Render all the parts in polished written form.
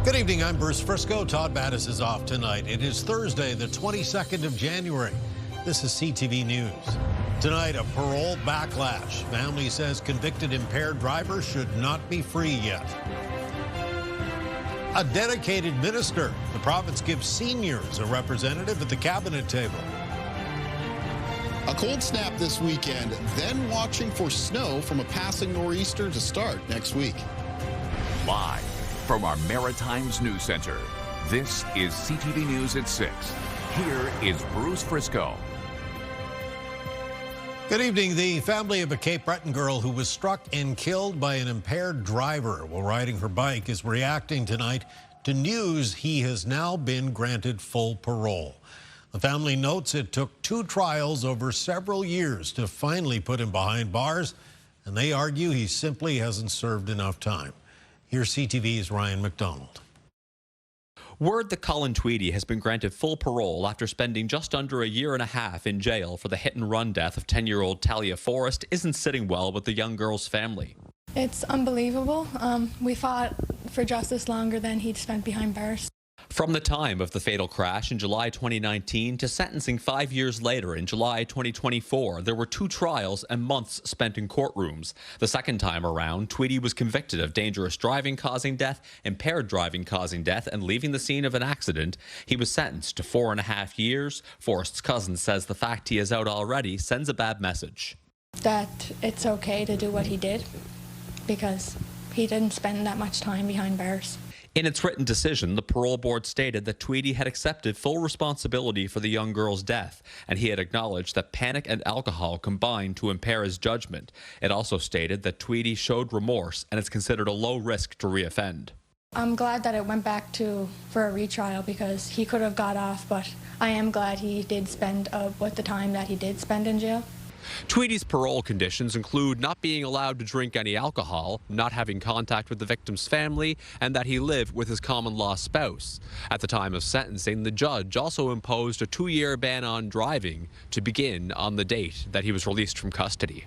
Good evening, I'm Bruce Frisco. Todd Battis is off tonight. It is Thursday, the 22nd of January. This is CTV News. Tonight, a parole backlash. Family says convicted impaired driver should not be free yet. A dedicated minister. The province gives seniors a representative at the cabinet table. A cold snap this weekend, then watching for snow from a passing nor'easter to start next week. Live from our Maritimes News Center, this is CTV News at 6. Here is Bruce Frisco. Good evening. The family of a Cape Breton girl who was struck and killed by an impaired driver while riding her bike is reacting tonight to news he has now been granted full parole. The family notes it took 2 trials over several years to finally put him behind bars, and they argue he simply hasn't served enough time. Here's CTV's Ryan McDonald. Word that Colin Tweedy has been granted full parole after spending just under a year and a half in jail for the hit-and-run death of 10-year-old Talia Forrest isn't sitting well with the young girl's family. It's unbelievable. We fought for justice longer than he'd spent behind bars. From the time of the fatal crash in July 2019 to sentencing 5 years later in July 2024, there were 2 trials and months spent in courtrooms. The second time around, Tweedy was convicted of dangerous driving causing death, impaired driving causing death, and leaving the scene of an accident. He was sentenced to 4.5 years. Forrest's cousin says the fact he is out already sends a bad message. That it's okay to do what he did because he didn't spend that much time behind bars. In its written decision, the parole board stated that Tweedy had accepted full responsibility for the young girl's death, and he had acknowledged that panic and alcohol combined to impair his judgment. It also stated that Tweedy showed remorse and is considered a low risk to reoffend. I'm glad that it went back for a retrial because he could have got off, but I am glad he did spend the time that he did spend in jail. Tweedy's parole conditions include not being allowed to drink any alcohol, not having contact with the victim's family, and that he live with his common-law spouse. At the time of sentencing, the judge also imposed a 2-year ban on driving to begin on the date that he was released from custody.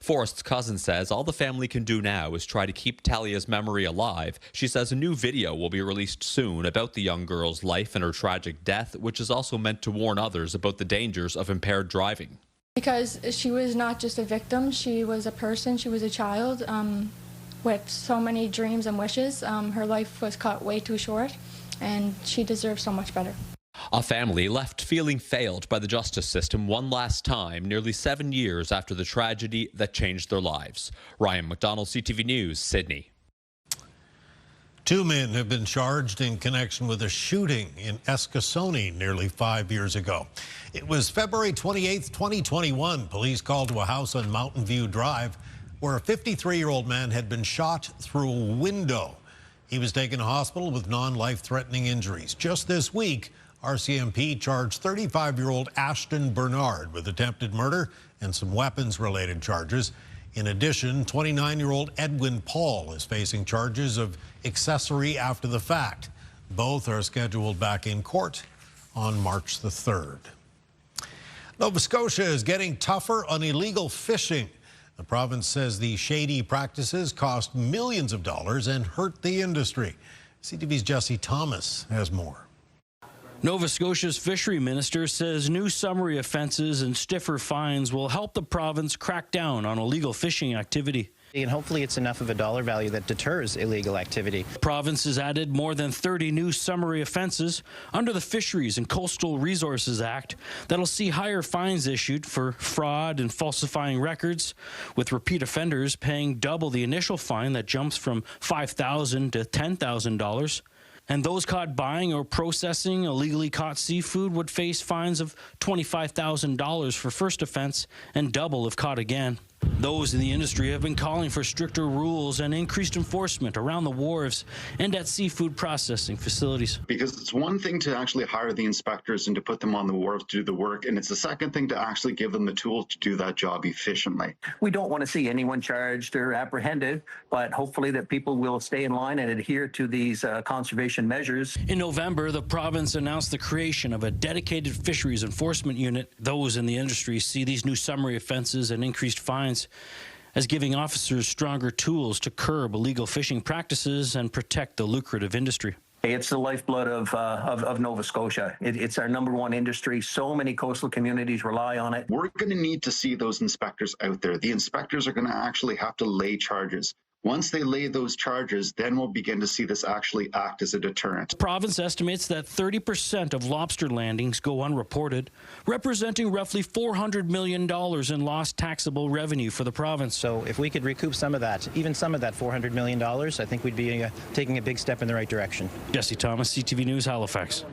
Forrest's cousin says all the family can do now is try to keep Talia's memory alive. She says a new video will be released soon about the young girl's life and her tragic death, which is also meant to warn others about the dangers of impaired driving. Because she was not just a victim, she was a person, she was a child with so many dreams and wishes. Her life was cut way too short, and she deserves so much better. A family left feeling failed by the justice system one last time, nearly 7 years after the tragedy that changed their lives. Ryan McDonald, CTV News, Sydney. 2 men have been charged in connection with a shooting in Eskasoni nearly 5 years ago. It was February 28, 2021. Police called to a house on Mountain View Drive where a 53-year-old man had been shot through a window. He was taken to hospital with non-life-threatening injuries. Just this week, RCMP charged 35-year-old Ashton Bernard with attempted murder and some weapons-related charges. In addition, 29-year-old Edwin Paul is facing charges of accessory after the fact. Both are scheduled back in court on March the 3rd. Nova Scotia is getting tougher on illegal fishing. The province says the shady practices cost millions of dollars and hurt the industry. CTV's Jesse Thomas has more. Nova Scotia's fishery minister says new summary offences and stiffer fines will help the province crack down on illegal fishing activity. And hopefully it's enough of a dollar value that deters illegal activity. The province has added more than 30 new summary offences under the Fisheries and Coastal Resources Act that'll see higher fines issued for fraud and falsifying records, with repeat offenders paying double the initial fine that jumps from $5,000 to $10,000. And those caught buying or processing illegally caught seafood would face fines of $25,000 for first offense and double if caught again. Those in the industry have been calling for stricter rules and increased enforcement around the wharves and at seafood processing facilities. Because it's one thing to actually hire the inspectors and to put them on the wharves to do the work, and it's the second thing to actually give them the tools to do that job efficiently. We don't want to see anyone charged or apprehended, but hopefully that people will stay in line and adhere to these conservation measures. In November, the province announced the creation of a dedicated fisheries enforcement unit. Those in the industry see these new summary offences and increased fines as giving officers stronger tools to curb illegal fishing practices and protect the lucrative industry. It's the lifeblood of Nova Scotia. It's our #1 industry. So many coastal communities rely on it. We're going to need to see those inspectors out there. The inspectors are going to actually have to lay charges. Once they lay those charges, then we'll begin to see this actually act as a deterrent. The province estimates that 30% of lobster landings go unreported, representing roughly $400 million in lost taxable revenue for the province. So if we could recoup some of that, even some of that $400 million, I think we'd be taking a big step in the right direction. Jesse Thomas, CTV News, Halifax.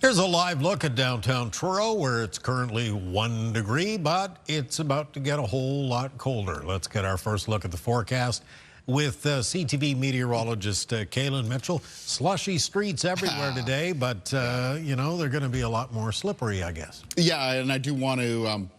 Here's a live look at downtown Truro, where it's currently 1 degree, but it's about to get a whole lot colder. Let's get our first look at the forecast with CTV meteorologist Kaylin Mitchell. Slushy streets everywhere today, but, you know, they're going to be a lot more slippery, I guess. Yeah, and I do want to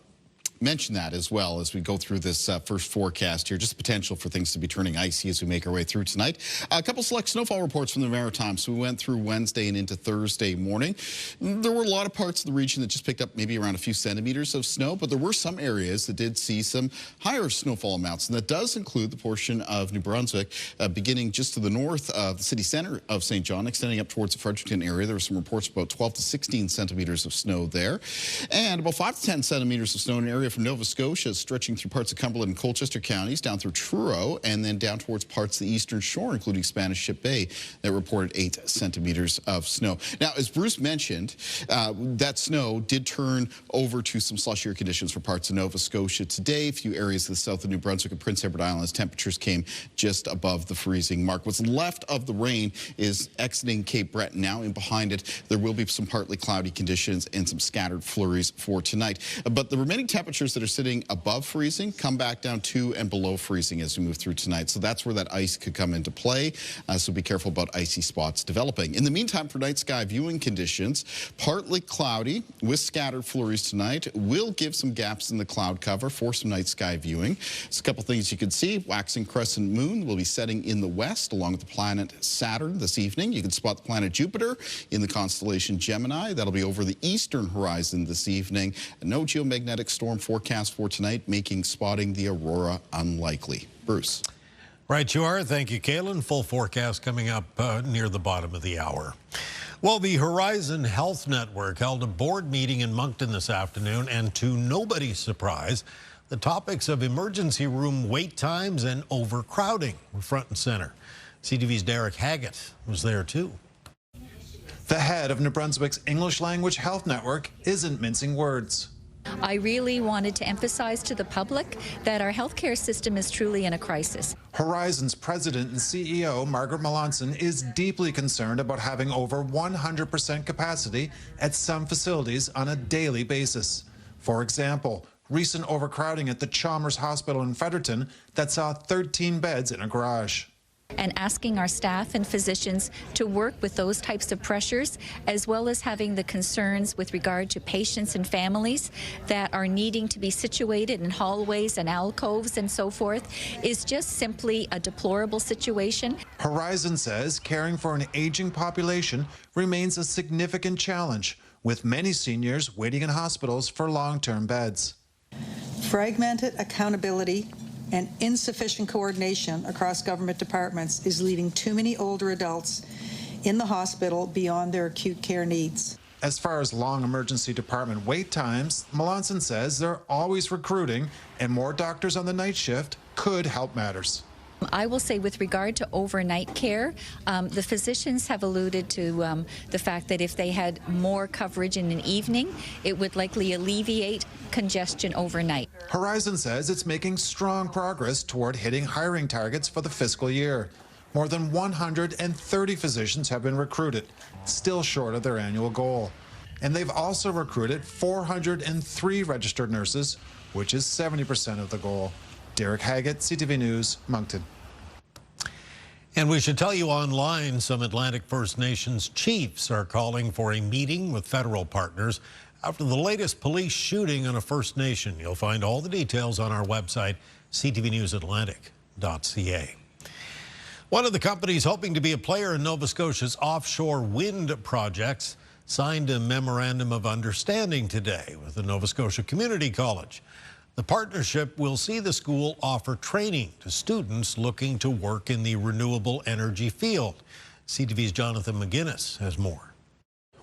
mention that as well as we go through this first forecast here. Just potential for things to be turning icy as we make our way through tonight. A couple select snowfall reports from the Maritimes. So we went through Wednesday and into Thursday morning. There were a lot of parts of the region that just picked up maybe around a few centimeters of snow, but there were some areas that did see some higher snowfall amounts, and that does include the portion of New Brunswick beginning just to the north of the city center of St. John, extending up towards the Fredericton area. There were some reports about 12 to 16 centimeters of snow there, and about 5 to 10 centimeters of snow in an area from Nova Scotia, stretching through parts of Cumberland and Colchester counties, down through Truro, and then down towards parts of the eastern shore, including Spanish Ship Bay, that reported 8 centimeters of snow. Now, as Bruce mentioned, that snow did turn over to some slushier conditions for parts of Nova Scotia today. A few areas of the south of New Brunswick and Prince Edward Islands, temperatures came just above the freezing mark. What's left of the rain is exiting Cape Breton now, and behind it, there will be some partly cloudy conditions and some scattered flurries for tonight. But the remaining temperatures that are sitting above freezing come back down to and below freezing as we move through tonight. So that's where that ice could come into play. So be careful about icy spots developing. In the meantime, for night sky viewing conditions, partly cloudy with scattered flurries tonight. Will give some gaps in the cloud cover for some night sky viewing. So a couple things you can see. Waxing crescent moon will be setting in the west along with the planet Saturn this evening. You can spot the planet Jupiter in the constellation Gemini. That'll be over the eastern horizon this evening. No geomagnetic storm forecast for tonight, making spotting the aurora unlikely. Bruce. Right you are. Thank you, Kaylin. Full forecast coming up near the bottom of the hour. Well, the Horizon Health Network held a board meeting in Moncton this afternoon, and to nobody's surprise, the topics of emergency room wait times and overcrowding were front and center. CTV's Derek Haggett was there too. The head of New Brunswick's English Language Health Network isn't mincing words. I really wanted to emphasize to the public that our healthcare system is truly in a crisis. Horizon's president and CEO, Margaret Melanson, is deeply concerned about having over 100% capacity at some facilities on a daily basis. For example, recent overcrowding at the Chalmers Hospital in Fredericton that saw 13 beds in a garage. And asking our staff and physicians to work with those types of pressures, as well as having the concerns with regard to patients and families that are needing to be situated in hallways and alcoves and so forth, is just simply a deplorable situation. Horizon says caring for an aging population remains a significant challenge, with many seniors waiting in hospitals for long-term beds. Fragmented accountability and insufficient coordination across government departments is leaving too many older adults in the hospital beyond their acute care needs. As far as long emergency department wait times, Melanson says they're always recruiting, and more doctors on the night shift could help matters. I will say with regard to overnight care, the physicians have alluded to the fact that if they had more coverage in an evening, it would likely alleviate congestion overnight. Horizon says it's making strong progress toward hitting hiring targets for the fiscal year. More than 130 physicians have been recruited, still short of their annual goal. And they've also recruited 403 registered nurses, which is 70% of the goal. Derek Haggett, CTV News, Moncton. And we should tell you online, some Atlantic First Nations chiefs are calling for a meeting with federal partners after the latest police shooting on a First Nation. You'll find all the details on our website, ctvnewsatlantic.ca. One of the companies hoping to be a player in Nova Scotia's offshore wind projects signed a memorandum of understanding today with the Nova Scotia Community College. The partnership will see the school offer training to students looking to work in the renewable energy field. CTV's Jonathan McGuinness has more.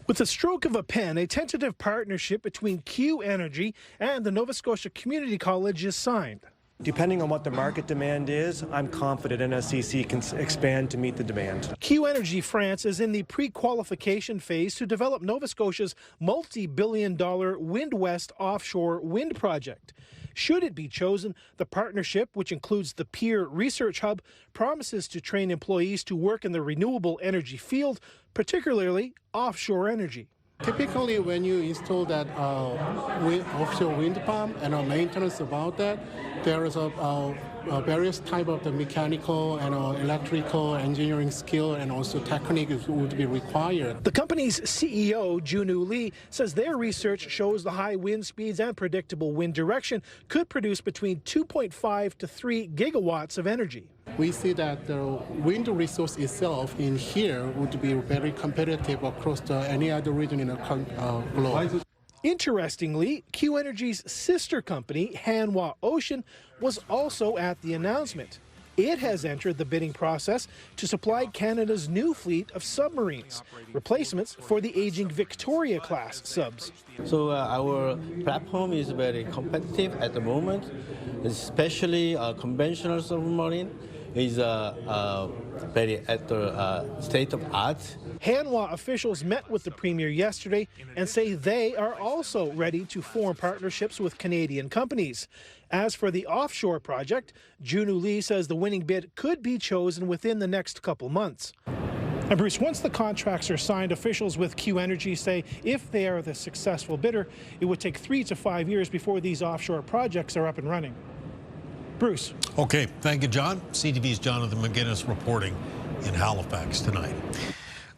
With a stroke of a pen, a tentative partnership between Q Energy and the Nova Scotia Community College is signed. Depending on what the market demand is, I'm confident NSCC can expand to meet the demand. Q Energy France is in the pre-qualification phase to develop Nova Scotia's multi-billion-dollar Wind West offshore wind project. Should it be chosen, the partnership, which includes the Peer Research Hub, promises to train employees to work in the renewable energy field, particularly offshore energy. Typically, when you install that offshore wind farm and maintenance about that, there is a various type of the mechanical and electrical engineering skill and also technique would be required. The company's CEO, Junu Lee, says their research shows the high wind speeds and predictable wind direction could produce between 2.5 to 3 gigawatts of energy. We see that the wind resource itself in here would be very competitive across any other region in the globe. Interestingly, Q Energy's sister company, Hanwha Ocean, was also at the announcement. It has entered the bidding process to supply Canada's new fleet of submarines, replacements for the aging Victoria-class subs. So our platform is very competitive at the moment, especially conventional submarine is very at the state of art. Hanwha officials met with the Premier yesterday and say they are also ready to form partnerships with Canadian companies. As for the offshore project, Junu Lee says the winning bid could be chosen within the next couple months. And Bruce, once the contracts are signed, officials with Q Energy say if they are the successful bidder, it would take 3 to 5 years before these offshore projects are up and running. Bruce. Okay, thank you, John. CTV's Jonathan McGuinness reporting in Halifax tonight.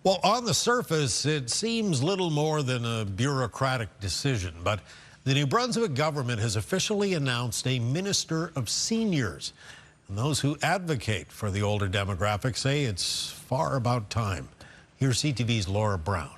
Well, on the surface, it seems little more than a bureaucratic decision, but the New Brunswick government has officially announced a Minister of Seniors. And those who advocate for the older demographic say it's far about time. Here's CTV's Laura Brown.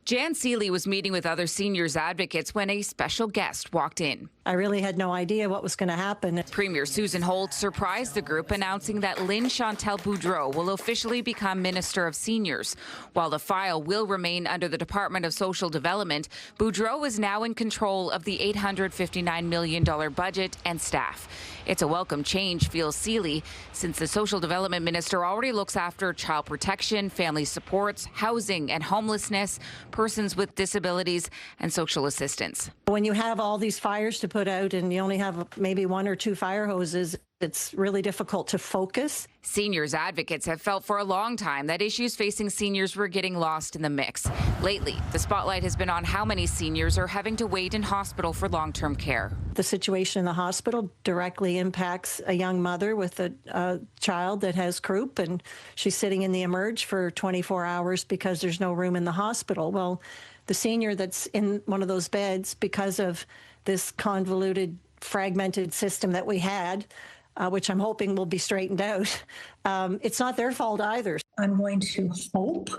Jan Seeley was meeting with other seniors advocates when a special guest walked in. I really had no idea what was going to happen. Premier Susan Holt surprised the group, announcing that Lynn Chantal Boudreau will officially become Minister of Seniors. While the file will remain under the Department of Social Development, Boudreau is now in control of the $859 million budget and staff. It's a welcome change, feels Seeley, since the Social Development Minister already looks after child protection, family supports, housing and homelessness, persons with disabilities, and social assistance. When you have all these fires to put out and you only have maybe 1 or 2 fire hoses, it's really difficult to focus. Seniors advocates have felt for a long time that issues facing seniors were getting lost in the mix. Lately, the spotlight has been on how many seniors are having to wait in hospital for long-term care. The situation in the hospital directly impacts a young mother with a child that has croup, and she's sitting in the emerge for 24 hours because there's no room in the hospital. Well, the senior that's in one of those beds, because of this convoluted, fragmented system that we had, which I'm hoping will be straightened out, it's not their fault either. I'm going to hope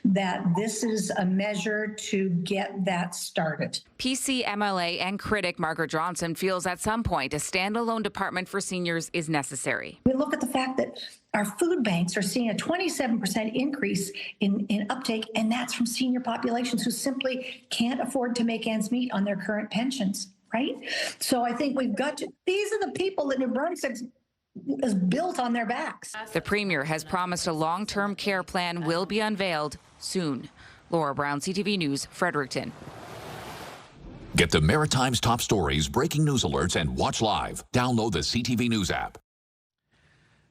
that this is a measure to get that started. PC MLA and critic Margaret Johnson feels at some point a standalone department for seniors is necessary. We look at the fact that our food banks are seeing a 27% increase in uptake, and that's from senior populations who simply can't afford to make ends meet on their current pensions. Right? So I think we've got to, these are the people that New Brunswick is built on their backs. The Premier has promised a long-term care plan will be unveiled soon. Laura Brown, CTV News, Fredericton. Get the Maritimes top stories, breaking news alerts, and watch live. Download the CTV News app.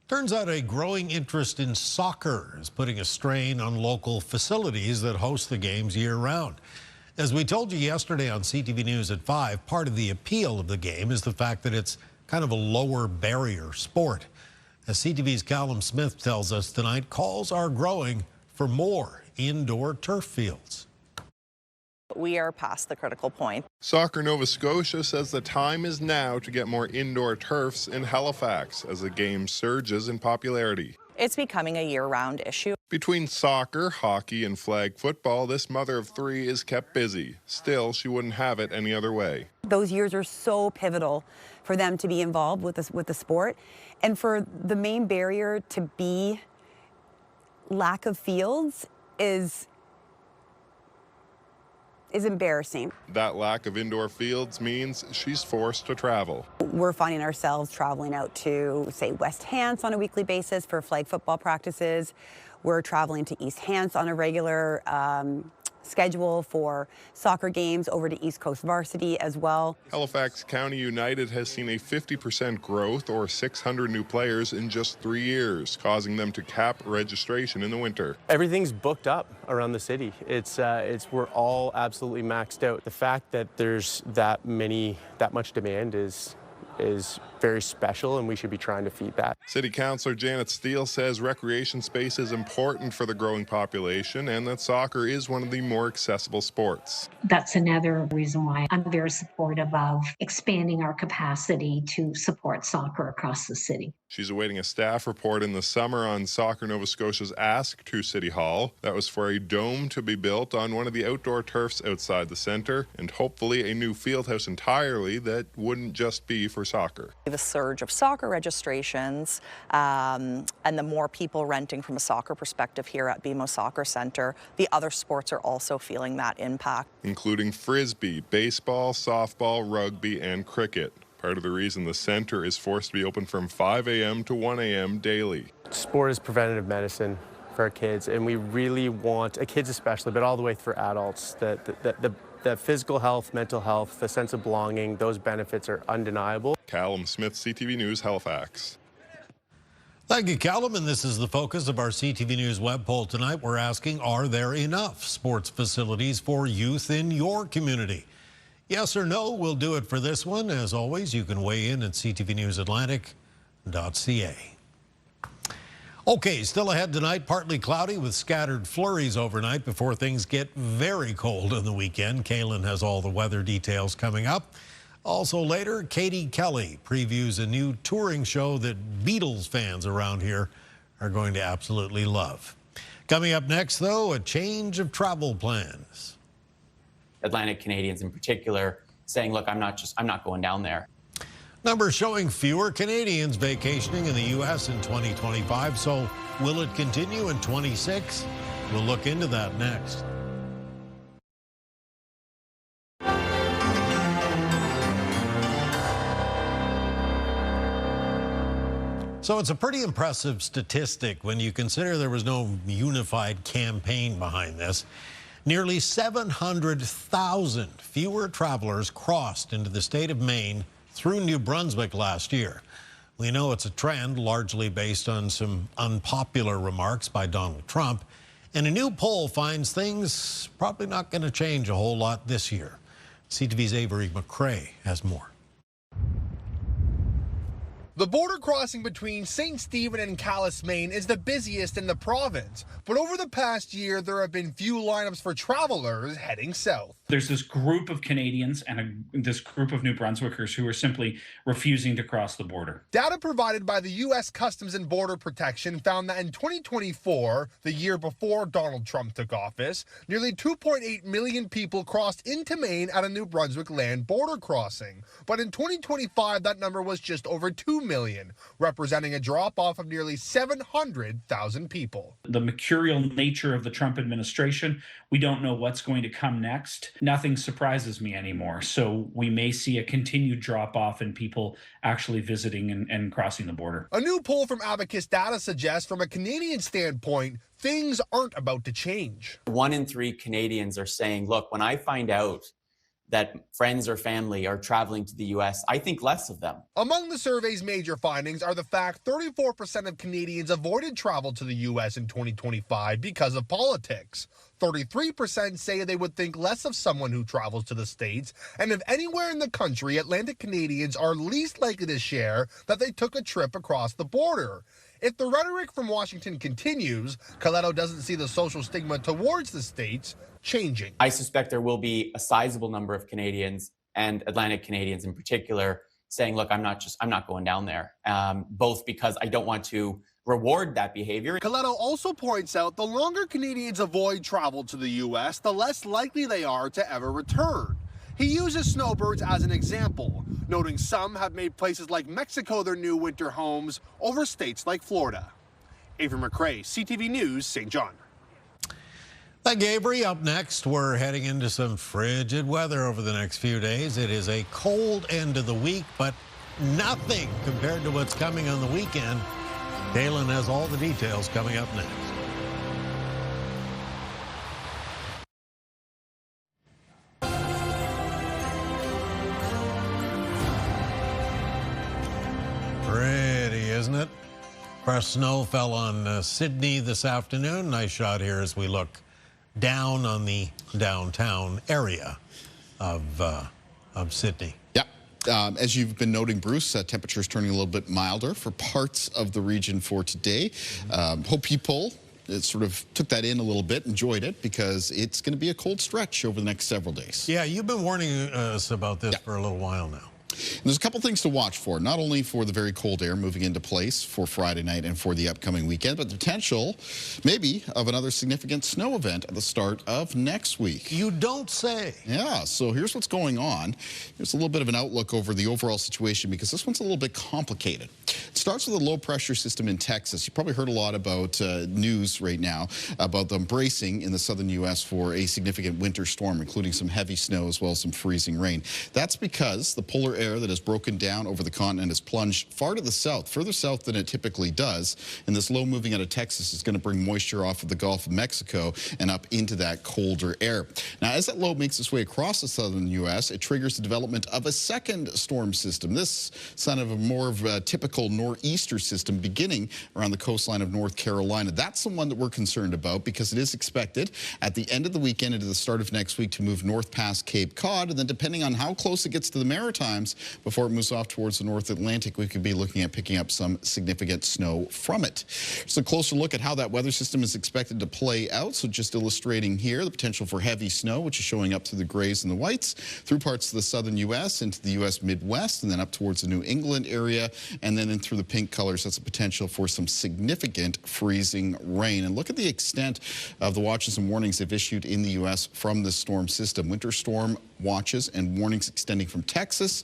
Turns out a growing interest in soccer is putting a strain on local facilities that host the games year-round. As we told you yesterday on CTV News at 5, part of the appeal of the game is the fact that it's kind of a lower barrier sport. As CTV's Callum Smith tells us tonight, calls are growing for more indoor turf fields. We are past the critical point. Soccer Nova Scotia says the time is now to get more indoor turfs in Halifax as the game surges in popularity. It's becoming a year-round issue. Between soccer, hockey, and flag football, this mother of three is kept busy. Still, she wouldn't have it any other way. Those years are so pivotal for them to be involved with the sport, and for the main barrier to be lack of fields is embarrassing. That lack of indoor fields means she's forced to travel. We're finding ourselves traveling out to, say, West Hants on a weekly basis for flag football practices. We're traveling to East Hants on a regular schedule for soccer games, over to East Coast Varsity as well. Halifax County United has seen a 50% growth, or 600 new players in just 3 years, causing them to cap registration in the winter. Everything's booked up around the city. We're all absolutely maxed out. The fact that there's that much demand is very special, and we should be trying to feed that. City Councillor Janet Steele says recreation space is important for the growing population and that soccer is one of the more accessible sports. That's another reason why I'm very supportive of expanding our capacity to support soccer across the city. She's awaiting a staff report in the summer on Soccer Nova Scotia's ask to City Hall. That was for a dome to be built on one of the outdoor turfs outside the centre, and hopefully a new field house entirely that wouldn't just be for soccer. The surge of soccer registrations and the more people renting from a soccer perspective here at BMO Soccer Centre, the other sports are also feeling that impact. Including frisbee, baseball, softball, rugby, and cricket. Part of the reason the centre is forced to be open from 5 a.m. to 1 a.m. daily. Sport is preventative medicine for our kids, and we really want, kids especially, but all the way for adults, the physical health, mental health, the sense of belonging, those benefits are undeniable. Callum Smith, CTV News, Halifax. Thank you, Callum, and this is the focus of our CTV News web poll tonight. We're asking, are there enough sports facilities for youth in your community? Yes or no, we'll do it for this one. As always, you can weigh in at ctvnewsatlantic.ca. Okay, still ahead tonight, partly cloudy with scattered flurries overnight before things get very cold on the weekend. Kaylin has all the weather details coming up. Also later, Katie Kelly previews a new touring show that Beatles fans around here are going to absolutely love. Coming up next, though, a change of travel plans. Atlantic Canadians in particular saying, look, I'm not going down there. Numbers showing fewer Canadians vacationing in the U.S. in 2025. So will it continue in 26? We'll look into that next. So it's a pretty impressive statistic when you consider there was no unified campaign behind this. Nearly 700,000 fewer travelers crossed into the state of Maine through New Brunswick last year. We know it's a trend largely based on some unpopular remarks by Donald Trump, and a new poll finds things probably not going to change a whole lot this year. CTV's Avery McCrae has more. The border crossing between St. Stephen and Calais, Maine is the busiest in the province, but over the past year there have been few lineups for travelers heading south. There's this group of Canadians and this group of New Brunswickers who are simply refusing to cross the border. Data provided by the U.S. Customs and Border Protection found that in 2024, the year before Donald Trump took office, nearly 2.8 million people crossed into Maine at a New Brunswick land border crossing. But in 2025, that number was just over 2 million, representing a drop-off of nearly 700,000 people. The mercurial nature of the Trump administration, we don't know what's going to come next. Nothing surprises me anymore. So we may see a continued drop-off in people actually visiting and crossing the border. A new poll from Abacus Data suggests from a Canadian standpoint, things aren't about to change. 1 in 3 Canadians are saying, look, when I find out that friends or family are traveling to the U.S., I think less of them. Among the survey's major findings are the fact 34% of Canadians avoided travel to the U.S. in 2025 because of politics. 33% say they would think less of someone who travels to the States, and if anywhere in the country, Atlantic Canadians are least likely to share that they took a trip across the border. If the rhetoric from Washington continues, Coletto doesn't see the social stigma towards the States changing. I suspect there will be a sizable number of Canadians, and Atlantic Canadians in particular, saying, look, I'm not going down there, both because I don't want to reward that behavior. Coletto also points out the longer Canadians avoid travel to the U.S., the less likely they are to ever return. He uses snowbirds as an example, noting some have made places like Mexico their new winter homes over states like Florida. Avery McRae, CTV News, St. John. Thank you, Avery. Up next, we're heading into some frigid weather over the next few days. It is a cold end of the week, but nothing compared to what's coming on the weekend. Dalen has all the details coming up next. Pretty, isn't it? Fresh snow fell on Sydney this afternoon. Nice shot here as we look down on the downtown area of Sydney. Yeah. As you've been noting, Bruce, temperatures turning a little bit milder for parts of the region for today. Hope people sort of took that in a little bit, enjoyed it, because it's going to be a cold stretch over the next several days. Yeah, you've been warning us about this for a little while now. And there's a couple things to watch for, not only for the very cold air moving into place for Friday night and for the upcoming weekend, but the potential, maybe, of another significant snow event at the start of next week. You don't say. Yeah, so here's what's going on. Here's a little bit of an outlook over the overall situation, because this one's a little bit complicated. It starts with a low-pressure system in Texas. You probably heard a lot about news right now about them bracing in the southern U.S. for a significant winter storm, including some heavy snow as well as some freezing rain. That's because the polar air that has broken down over the continent has plunged far to the south, further south than it typically does. And this low moving out of Texas is going to bring moisture off of the Gulf of Mexico and up into that colder air. Now, as that low makes its way across the southern U.S., it triggers the development of a second storm system. This son of a more of a typical nor'easter system beginning around the coastline of North Carolina. That's the one that we're concerned about, because it is expected at the end of the weekend into the start of next week to move north past Cape Cod. And then depending on how close it gets to the Maritimes, before it moves off towards the North Atlantic, we could be looking at picking up some significant snow from it. So a closer look at how that weather system is expected to play out. So just illustrating here the potential for heavy snow, which is showing up through the grays and the whites, through parts of the southern U.S., into the U.S. Midwest, and then up towards the New England area, and then in through the pink colors. That's a potential for some significant freezing rain. And look at the extent of the watches and warnings they've issued in the U.S. from this storm system. Winter storm watches and warnings extending from Texas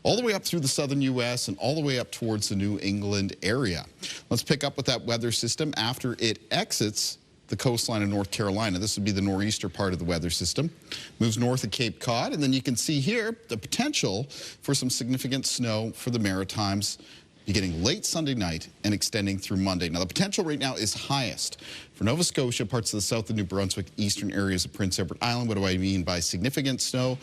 all the way up through the southern U.S. and all the way up towards the New England area. Let's pick up with that weather system after it exits the coastline of North Carolina. This would be the nor'easter part of the weather system. Moves north of Cape Cod, and then you can see here the potential for some significant snow for the Maritimes beginning late Sunday night and extending through Monday. Now, the potential right now is highest for Nova Scotia, parts of the south of New Brunswick, eastern areas of Prince Edward Island. What do I mean by significant snow?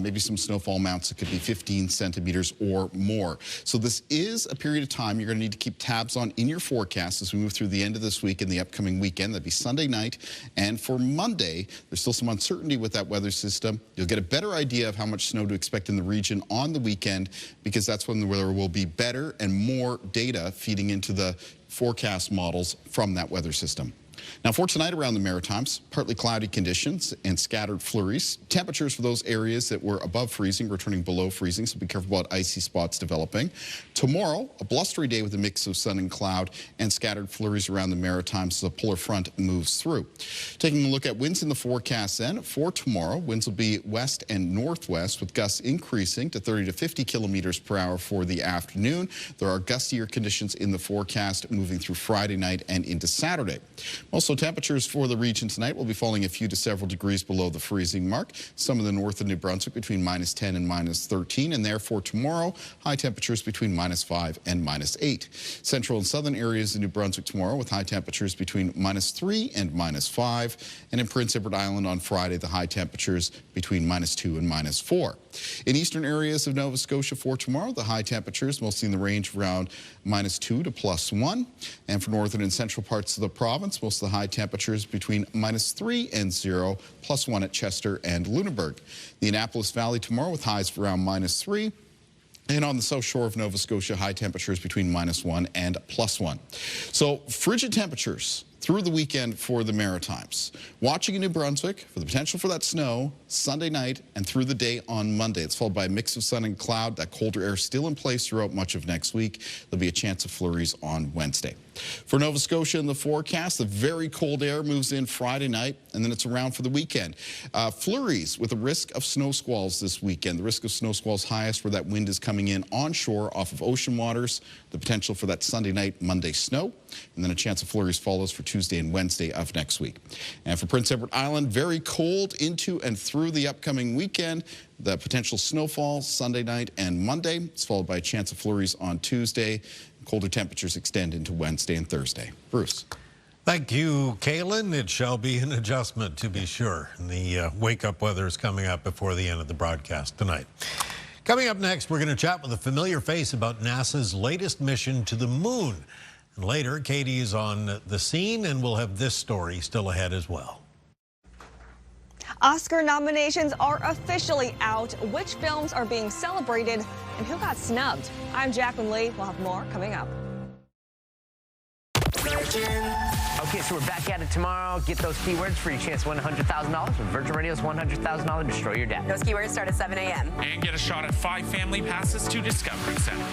Maybe some snowfall amounts that could be 15 centimeters or more. So this is a period of time you're going to need to keep tabs on in your forecast as we move through the end of this week and the upcoming weekend. That'd be Sunday night. And for Monday, there's still some uncertainty with that weather system. You'll get a better idea of how much snow to expect in the region on the weekend, because that's when there will be better and more data feeding into the forecast models from that weather system. Now, for tonight around the Maritimes, partly cloudy conditions and scattered flurries. Temperatures for those areas that were above freezing returning below freezing, so be careful about icy spots developing. Tomorrow, a blustery day with a mix of sun and cloud and scattered flurries around the Maritimes as the polar front moves through. Taking a look at winds in the forecast then, for tomorrow, winds will be west and northwest with gusts increasing to 30 to 50 kilometers per hour for the afternoon. There are gustier conditions in the forecast moving through Friday night and into Saturday. Also, temperatures for the region tonight will be falling a few to several degrees below the freezing mark. Some of the north of New Brunswick between -10 and -13, and therefore tomorrow, high temperatures between -5 and -8. Central and southern areas of New Brunswick tomorrow with high temperatures between -3 and -5, and in Prince Edward Island on Friday, the high temperatures between -2 and -4. In eastern areas of Nova Scotia for tomorrow, the high temperatures mostly in the range around -2 to +1, and for northern and central parts of the province, most of the high temperatures between -3 and 0, +1 at Chester and Lunenburg. The Annapolis Valley tomorrow with highs of around -3. And on the south shore of Nova Scotia, high temperatures between -1 and +1. So frigid temperatures through the weekend for the Maritimes. Watching in New Brunswick for the potential for that snow Sunday night and through the day on Monday. It's followed by a mix of sun and cloud. That colder air still in place throughout much of next week. There'll be a chance of flurries on Wednesday. For Nova Scotia in the forecast, the very cold air moves in Friday night, and then it's around for the weekend. Flurries with a risk of snow squalls this weekend. The risk of snow squalls highest where that wind is coming in onshore off of ocean waters. The potential for that Sunday night, Monday snow, and then a chance of flurries follows for Tuesday and Wednesday of next week. And for Prince Edward Island, very cold into and through the upcoming weekend. The potential snowfall Sunday night and Monday. It's followed by a chance of flurries on Tuesday. Colder temperatures extend into Wednesday and Thursday. Bruce. Thank you, Kaylin. It shall be an adjustment, to be sure. And the wake-up weather is coming up before the end of the broadcast tonight. Coming up next, we're going to chat with a familiar face about NASA's latest mission to the moon. And later, Katie is on the scene, and we'll have this story still ahead as well. Oscar nominations are officially out. Which films are being celebrated and who got snubbed? I'm Jacqueline Lee. We'll have more coming up. Okay, so we're back at it tomorrow. Get those keywords for your chance to win $100,000 with Virgin Radio's $100,000 Destroy Your Dad. Those keywords start at 7 a.m. And get a shot at 5 family passes to Discovery Center.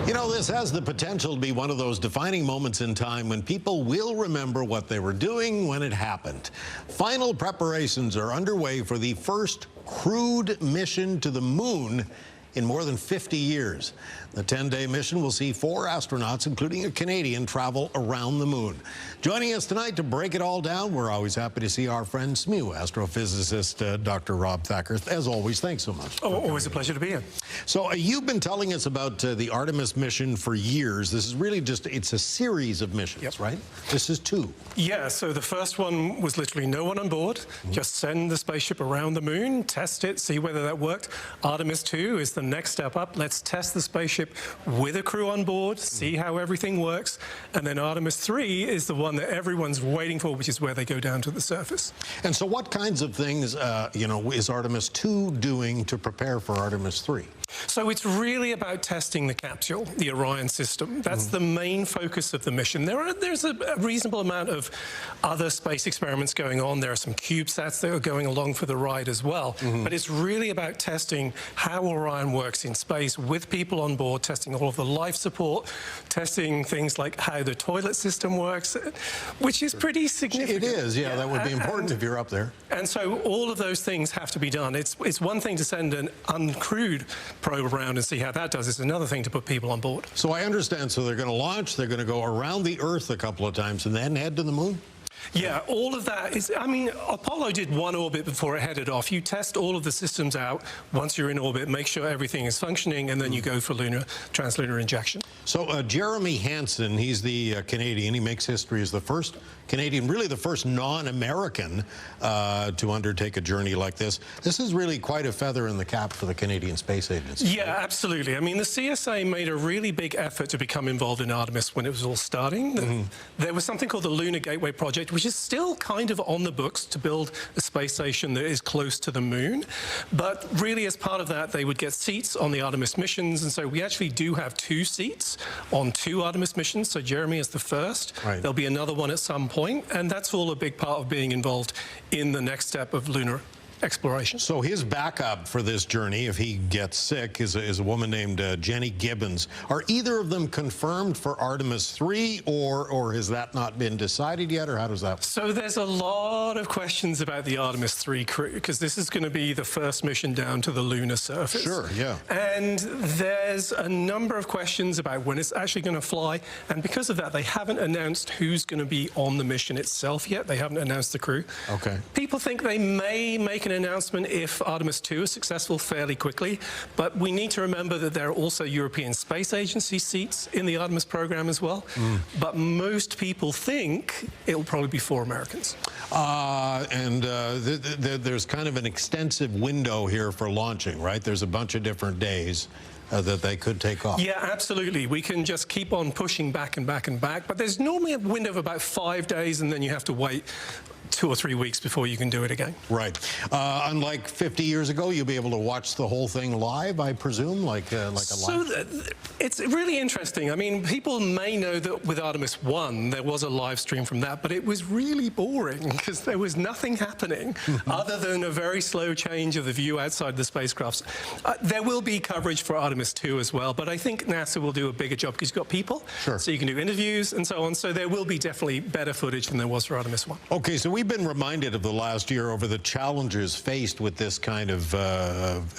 You know, this has the potential to be one of those defining moments in time when people will remember what they were doing when it happened. Final preparations are underway for the first crewed mission to the moon in more than 50 years. The 10-day mission will see 4 astronauts, including a Canadian, travel around the moon. Joining us tonight to break it all down, we're always happy to see our friend SMU astrophysicist Dr. Rob Thacker. As always, thanks so much. Oh, always a pleasure to be here. So you've been telling us about the Artemis mission for years. This is really just, it's a series of missions, right? This is 2. Yeah, so the first one was literally no one on board, just send the spaceship around the moon, test it, see whether that worked. Artemis II is the next step up. Let's test the spaceship with a crew on board, see how everything works. And then Artemis III is the one that everyone's waiting for, which is where they go down to the surface. And so what kinds of things, you know, is Artemis II doing to prepare for Artemis III? So it's really about testing the capsule, the Orion system. That's the main focus of the mission. There's a reasonable amount of other space experiments going on. There are some CubeSats that are going along for the ride as well. But it's really about testing how Orion works in space with people on board, testing all of the life support, testing things like how the toilet system works, which is pretty significant. It is, yeah, that would be important if you're up there. And so all of those things have to be done. It's one thing to send an uncrewed probe around and see how that does. It's another thing to put people on board. So I understand, so they're going to launch, they're going to go around the Earth a couple of times and then head to the moon? Yeah, all of that is, I mean, Apollo did one orbit before it headed off. You test all of the systems out once you're in orbit, make sure everything is functioning, and then you go for translunar injection. So Jeremy Hansen, he's the Canadian. He makes history as the first Canadian, really the first non-American to undertake a journey like this. This is really quite a feather in the cap for the Canadian Space Agency. Yeah, absolutely. I mean, the CSA made a really big effort to become involved in Artemis when it was all starting. There was something called the Lunar Gateway Project, which is still kind of on the books to build a space station that is close to the moon. But really, as part of that, they would get seats on the Artemis missions. And so we actually do have 2 seats on 2 Artemis missions. So Jeremy is the first. Right. There'll be another one at some point. And that's all a big part of being involved in the next step of lunar exploration. So his backup for this journey, if he gets sick, is a woman named Jenny Gibbons. Are either of them confirmed for Artemis III, or has that not been decided yet, or how does that? So there's a lot of questions about the Artemis III crew, because this is going to be the first mission down to the lunar surface. Sure, yeah. And there's a number of questions about when it's actually going to fly, and because of that, they haven't announced who's going to be on the mission itself yet. They haven't announced the crew. Okay. People think they may make an announcement if Artemis II is successful fairly quickly, but we need to remember that there are also European Space Agency seats in the Artemis program as well. But most people think it'll probably be 4 Americans. There's kind of an extensive window here for launching, right? There's a bunch of different days that they could take off. Yeah, absolutely. We can just keep on pushing back and back and back, but there's normally a window of about 5 days, and then you have to wait 2 or 3 weeks before you can do it again. Right. Unlike 50 years ago, you'll be able to watch the whole thing live, I presume, like a live. So it's really interesting. I mean, people may know that with Artemis 1, there was a live stream from that, but it was really boring because there was nothing happening other than a very slow change of the view outside the spacecraft. There will be coverage for Artemis 2 as well, but I think NASA will do a bigger job because you've got people, so you can do interviews and so on. So there will be definitely better footage than there was for Artemis 1. Okay, so we've been reminded of the last year over the challenges faced with this kind of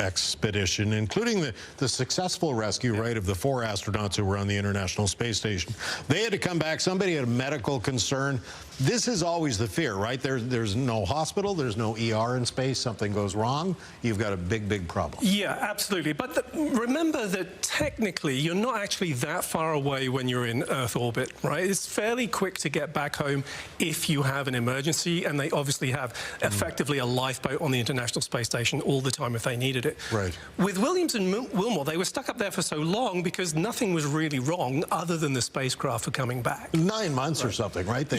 expedition, including the successful rescue, right, of the 4 astronauts who were on the International Space Station. They had to come back. Somebody had a medical concern. This is always the fear, right? There's no hospital, there's no ER in space. Something goes wrong, you've got a big, big problem. Yeah, absolutely. But remember that technically you're not actually that far away when you're in Earth orbit, right? It's fairly quick to get back home if you have an emergency, and they obviously have effectively a lifeboat on the International Space Station all the time if they needed it. Right. With Williams and Wilmore, they were stuck up there for so long because nothing was really wrong other than the spacecraft were coming back. 9 months or something, right?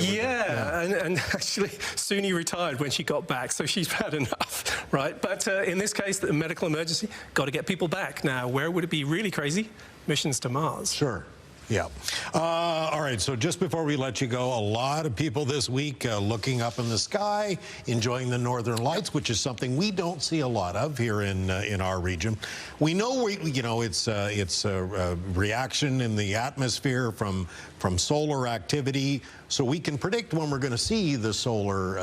And actually, Suni retired when she got back, so she's had enough, right? But in this case, the medical emergency, got to get people back. Now, where would it be really crazy? Missions to Mars. Sure. Yeah. All right, so just before we let you go, a lot of people this week looking up in the sky, enjoying the northern lights, which is something we don't see a lot of here in our region. We know, it's a reaction in the atmosphere from solar activity, so we can predict when we're going to see the solar,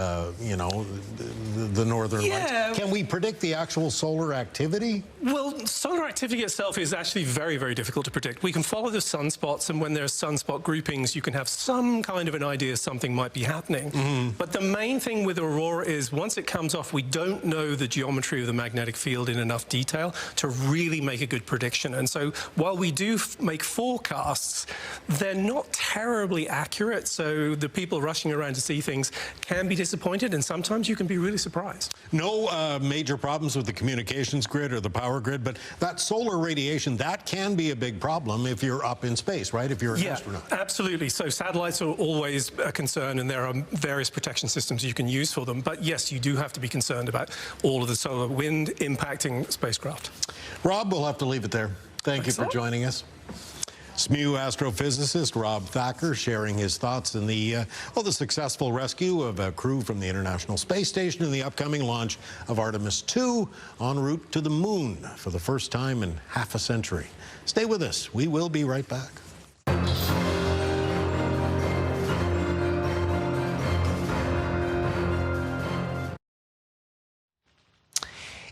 the northern lights. Can we predict the actual solar activity? Well, solar activity itself is actually very, very difficult to predict. We can follow the sunspots, and when there's sunspot groupings, you can have some kind of an idea something might be happening. But the main thing with aurora is once it comes off, we don't know the geometry of the magnetic field in enough detail to really make a good prediction. And so while we do make forecasts, they're not terribly accurate, so the people rushing around to see things can be disappointed, and sometimes you can be really surprised. No major problems with the communications grid or the power grid, but that solar radiation, that can be a big problem if you're up in space, right? If you're an astronaut. Absolutely. So satellites are always a concern, and there are various protection systems you can use for them. But yes, you do have to be concerned about all of the solar wind impacting spacecraft. Rob, we'll have to leave it there. Thank you for joining us. SMU astrophysicist Rob Thacker sharing his thoughts in the successful rescue of a crew from the International Space Station and the upcoming launch of Artemis II en route to the moon for the first time in half a century. Stay with us. We will be right back.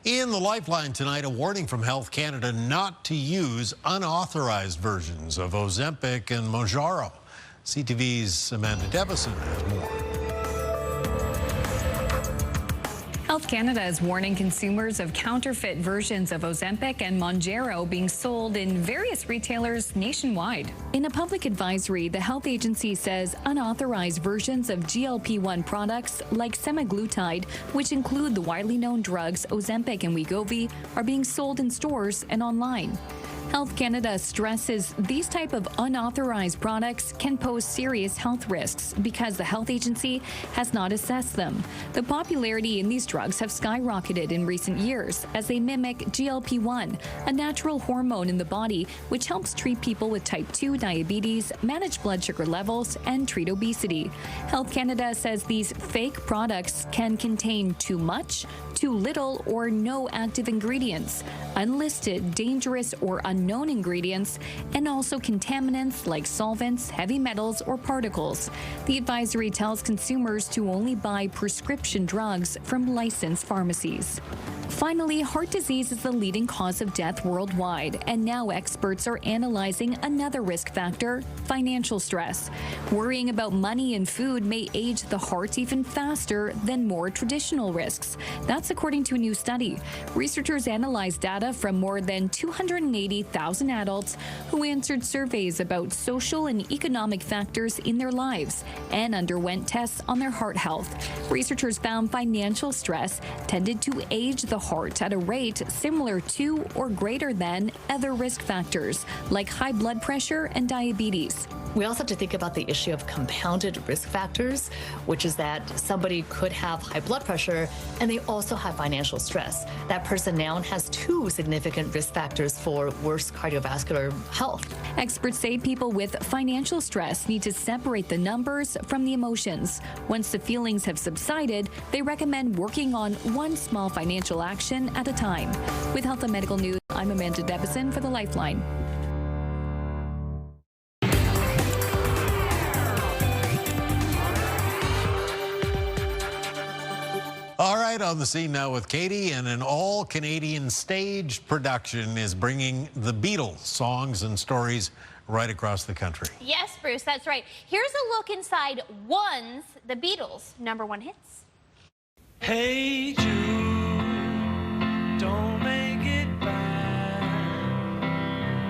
In the Lifeline tonight, a warning from Health Canada not to use unauthorized versions of Ozempic and Mounjaro. CTV's Amanda Devison has more. Health Canada is warning consumers of counterfeit versions of Ozempic and Mounjaro being sold in various retailers nationwide. In a public advisory, the health agency says unauthorized versions of GLP-1 products like semaglutide, which include the widely known drugs Ozempic and Wegovy, are being sold in stores and online. Health Canada stresses these type of unauthorized products can pose serious health risks because the health agency has not assessed them. The popularity in these drugs have skyrocketed in recent years as they mimic GLP-1, a natural hormone in the body which helps treat people with type 2 diabetes, manage blood sugar levels, and treat obesity. Health Canada says these fake products can contain too much, too little, or no active ingredients, unlisted, dangerous, or unknown ingredients, and also contaminants like solvents, heavy metals, or particles. The advisory tells consumers to only buy prescription drugs from licensed pharmacies. Finally, heart disease is the leading cause of death worldwide, and now experts are analyzing another risk factor, financial stress. Worrying about money and food may age the heart even faster than more traditional risks. That's according to a new study. Researchers analyzed data from more than 280,000 adults who answered surveys about social and economic factors in their lives and underwent tests on their heart health. Researchers found financial stress tended to age the the heart at a rate similar to or greater than other risk factors like high blood pressure and diabetes. We also have to think about the issue of compounded risk factors, which is that somebody could have high blood pressure and they also have financial stress. That person now has two significant risk factors for worse cardiovascular health. Experts say people with financial stress need to separate the numbers from the emotions. Once the feelings have subsided, they recommend working on one small financial action at a time. With Health and Medical News, I'm Amanda Debison for the Lifeline. All right, on the scene now with Katie, and an all-Canadian staged production is bringing the Beatles songs and stories right across the country. Yes, Bruce, that's right. Here's a look inside One's, the Beatles' #1 hits. Hey Jude, don't make it bad.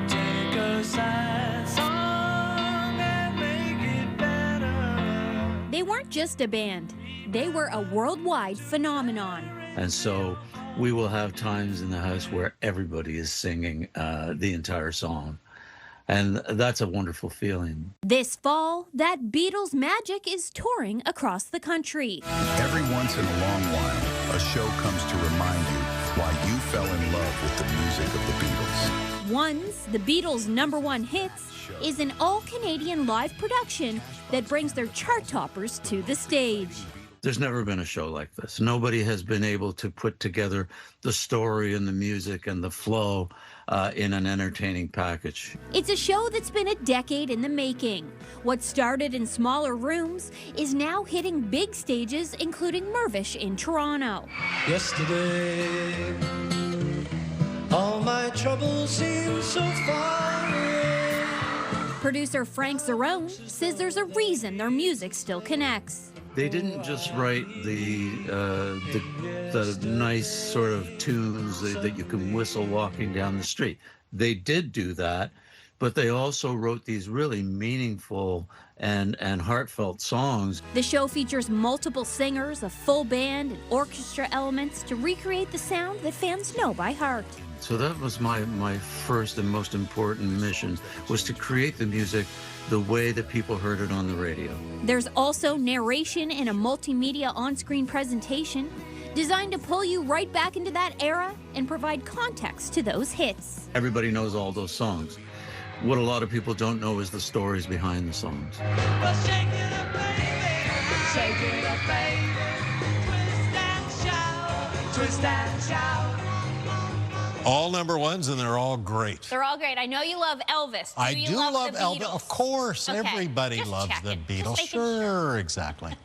Take a sad song and make it better. They weren't just a band. They were a worldwide phenomenon. And so we will have times in the house where everybody is singing the entire song. And that's a wonderful feeling. This fall, that Beatles magic is touring across the country. Every once in a long while, a show comes to remind you why you fell in love with the music of the Beatles. One's, the Beatles' #1 hits, is an all-Canadian live production that brings their chart toppers to the stage. There's never been a show like this. Nobody has been able to put together the story and the music and the flow in an entertaining package. It's a show that's been a decade in the making. What started in smaller rooms is now hitting big stages, including Mirvish in Toronto. Yesterday, all my troubles seem so far away. Producer Frank Zerone says there's a reason their music still connects. They didn't just write the nice sort of tunes that you can whistle walking down the street. They did do that, but they also wrote these really meaningful and heartfelt songs. The show features multiple singers, a full band, and orchestra elements to recreate the sound that fans know by heart. So that was my first and most important mission, was to create the music the way that people heard it on the radio. There's also narration in a multimedia on-screen presentation designed to pull you right back into that era and provide context to those hits. Everybody knows all those songs. What a lot of people don't know is the stories behind the songs. Well, shake it up, baby. Shake it up, baby. Twist and shout. Twist and shout. All #1s, and they're all great. They're all great. I know you love Elvis. I do love Elvis. Of course, Okay, everybody just loves checking. the Beatles. Just making Sure, exactly.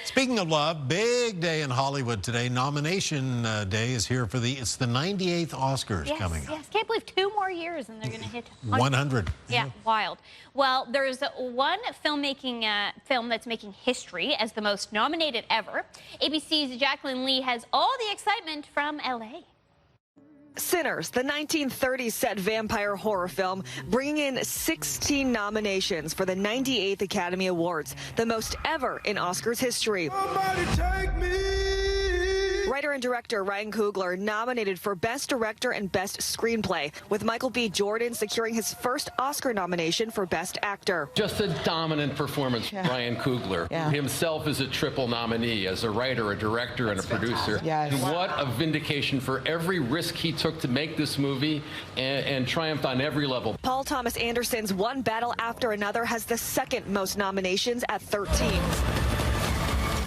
Speaking of love, big day in Hollywood today. Nomination day is here for it's the 98th Oscars coming up. Yes, can't believe 2 more years and they're going to hit 100. Yeah, wild. Well, there's one film that's making history as the most nominated ever. ABC's Jacqueline Lee has all the excitement from LA. Sinners, the 1930s set vampire horror film, bringing in 16 nominations for the 98th Academy Awards, the most ever in Oscars history. Somebody take me. Writer and director Ryan Coogler nominated for Best Director and Best Screenplay, with Michael B. Jordan securing his first Oscar nomination for Best Actor. Just a dominant performance. Ryan Coogler himself is a triple nominee as a writer, a director, and a producer. Yes. And what a vindication for every risk he took to make this movie and triumphed on every level. Paul Thomas Anderson's One Battle After Another has the second most nominations at 13.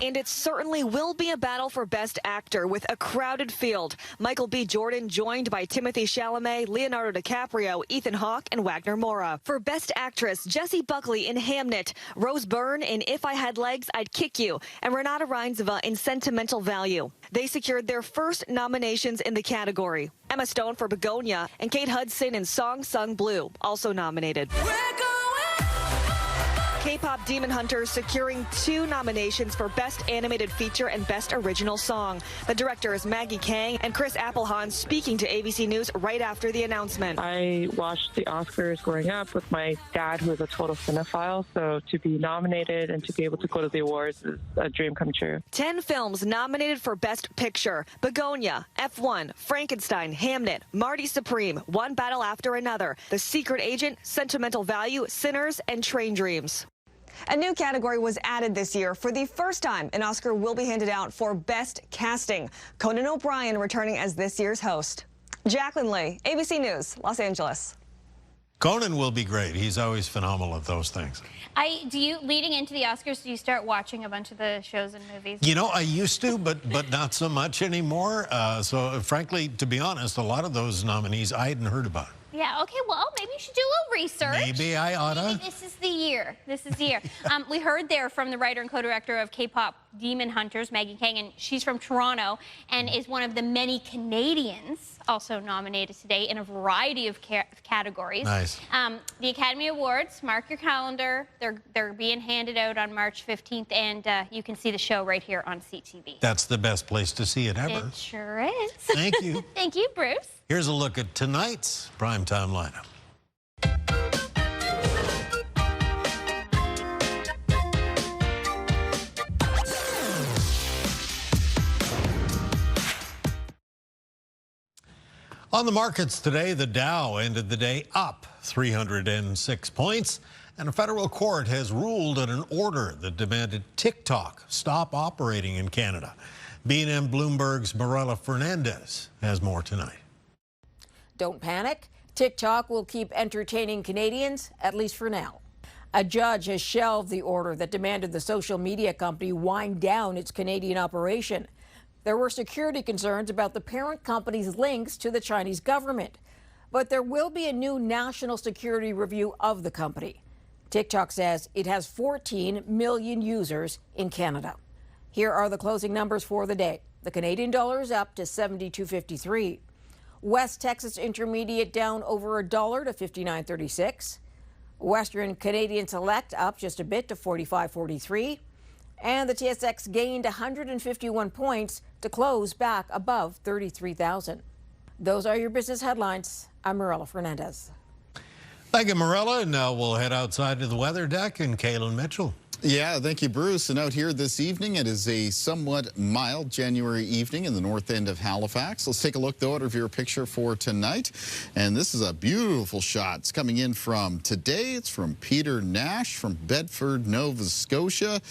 And it certainly will be a battle for Best Actor with a crowded field. Michael B. Jordan joined by Timothée Chalamet, Leonardo DiCaprio, Ethan Hawke, and Wagner Moura. For Best Actress, Jessie Buckley in Hamnet, Rose Byrne in If I Had Legs, I'd Kick You, and Renata Reinsva in Sentimental Value. They secured their first nominations in the category. Emma Stone for Begonia and Kate Hudson in Song Sung Blue, also nominated. K-pop Demon Hunters securing 2 nominations for Best Animated Feature and Best Original Song. The director is Maggie Kang, and Chris Applehan speaking to ABC News right after the announcement. I watched the Oscars growing up with my dad, who is a total cinephile, so to be nominated and to be able to go to the awards is a dream come true. 10 films nominated for Best Picture: Begonia, F1, Frankenstein, Hamnet, Marty Supreme, One Battle After Another, The Secret Agent, Sentimental Value, Sinners, and Train Dreams. A new category was added this year. For the first time, an Oscar will be handed out for Best Casting. Conan O'Brien returning as this year's host. Jacqueline Lee, ABC News, Los Angeles. Conan will be great. He's always phenomenal at those things. Leading into the Oscars, do you start watching a bunch of the shows and movies? You know, I used to, but not so much anymore. So frankly, to be honest, a lot of those nominees I hadn't heard about. Yeah, okay, well, maybe you should do a little research. Maybe I oughta. Maybe this is the year. This is the year. We heard there from the writer and co-director of K-pop Demon Hunters, Maggie Kang, and she's from Toronto and is one of the many Canadians also nominated today in a variety of categories. Nice. The Academy Awards, mark your calendar. They're being handed out on March 15th, and you can see the show right here on CTV. That's the best place to see it ever. It sure is. Thank you. Thank you, Bruce. Here's a look at tonight's primetime lineup. On the markets today, the Dow ended the day up 306 points, and a federal court has ruled on an order that demanded TikTok stop operating in Canada. B&M Bloomberg's Marella Fernandez has more tonight. Don't panic. TikTok will keep entertaining Canadians, at least for now. A judge has shelved the order that demanded the social media company wind down its Canadian operation. There were security concerns about the parent company's links to the Chinese government. But there will be a new national security review of the company. TikTok says it has 14 million users in Canada. Here are the closing numbers for the day. The Canadian dollar is up to 72.53. West Texas Intermediate down over $1 to 59.36. Western Canadian Select up just a bit to 45.43. And the TSX gained 151 points to close back above 33,000. Those are your business headlines. I'm Marella Fernandez. Thank you, Marella. And now we'll head outside to the weather deck and Kaylin Mitchell. Yeah, thank you, Bruce. And out here this evening, it is a somewhat mild January evening in the north end of Halifax. Let's take a look, though, at your picture for tonight. And this is a beautiful shot. It's coming in from today. It's from Peter Nash from Bedford, Nova Scotia.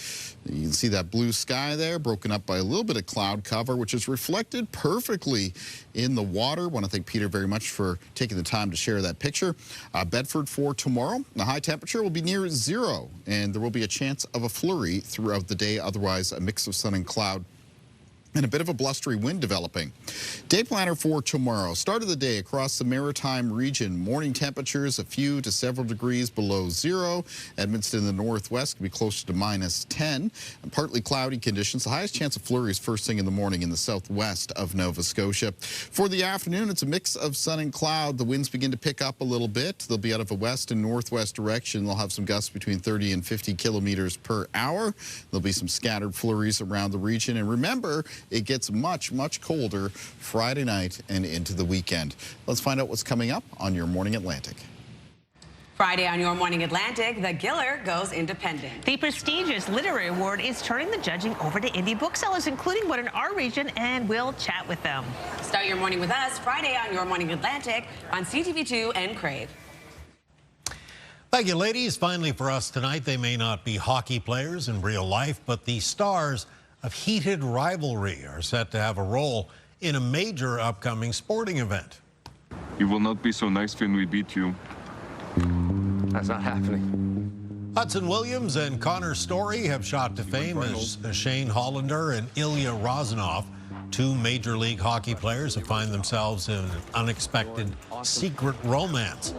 You can see that blue sky there, broken up by a little bit of cloud cover, which is reflected perfectly in the water. I want to thank Peter very much for taking the time to share that picture. Bedford for tomorrow. The high temperature will be near 0, and there will be a chance of a flurry throughout the day. Otherwise, a mix of sun and cloud and a bit of a blustery wind developing. Day planner for tomorrow. Start of the day across the Maritime region. Morning temperatures a few to several degrees below 0. Edmonton in the northwest could be closer to -10. And partly cloudy conditions. The highest chance of flurries first thing in the morning in the southwest of Nova Scotia. For the afternoon, it's a mix of sun and cloud. The winds begin to pick up a little bit. They'll be out of a west and northwest direction. They'll have some gusts between 30 and 50 kilometers per hour. There'll be some scattered flurries around the region. And remember, it gets much, much colder Friday night and into the weekend. Let's find out what's coming up on your Morning Atlantic. Friday on Your Morning Atlantic, the Giller goes independent. The prestigious Literary Award is turning the judging over to indie booksellers, including one in our region, and we'll chat with them. Start your morning with us Friday on Your Morning Atlantic on CTV2 and Crave. Thank you, ladies. Finally for us tonight, they may not be hockey players in real life, but the stars of heated rivalry are set to have a role in a major upcoming sporting event. You will not be so nice when we beat you. That's not happening. Hudson Williams and Connor Story have shot to fame as Shane Hollander and Ilya Rozanov, 2 Major League hockey players who find themselves in an unexpected secret romance.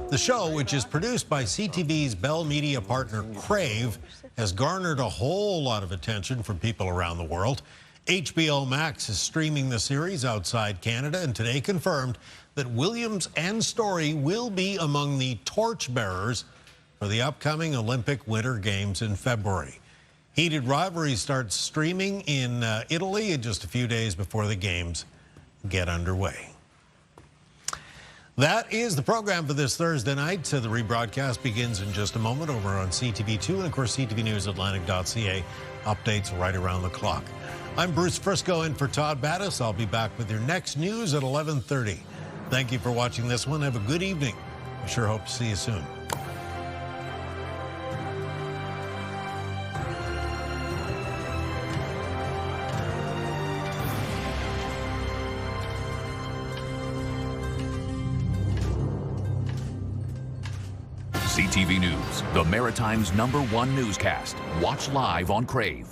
The show, which is produced by CTV's Bell Media partner Crave, has garnered a whole lot of attention from people around the world. HBO Max is streaming the series outside Canada and today confirmed that Williams and Story will be among the torchbearers for the upcoming Olympic Winter Games in February. Heated rivalries start streaming in Italy just a few days before the games get underway. That is the program for this Thursday night. The rebroadcast begins in just a moment over on CTV2 and, of course, CTVNewsAtlantic.ca. Updates right around the clock. I'm Bruce Frisco in for Todd Battis. I'll be back with your next news at 11:30. Thank you for watching this one. Have a good evening. I sure hope to see you soon. CTV News, the Maritimes' #1 newscast. Watch live on Crave.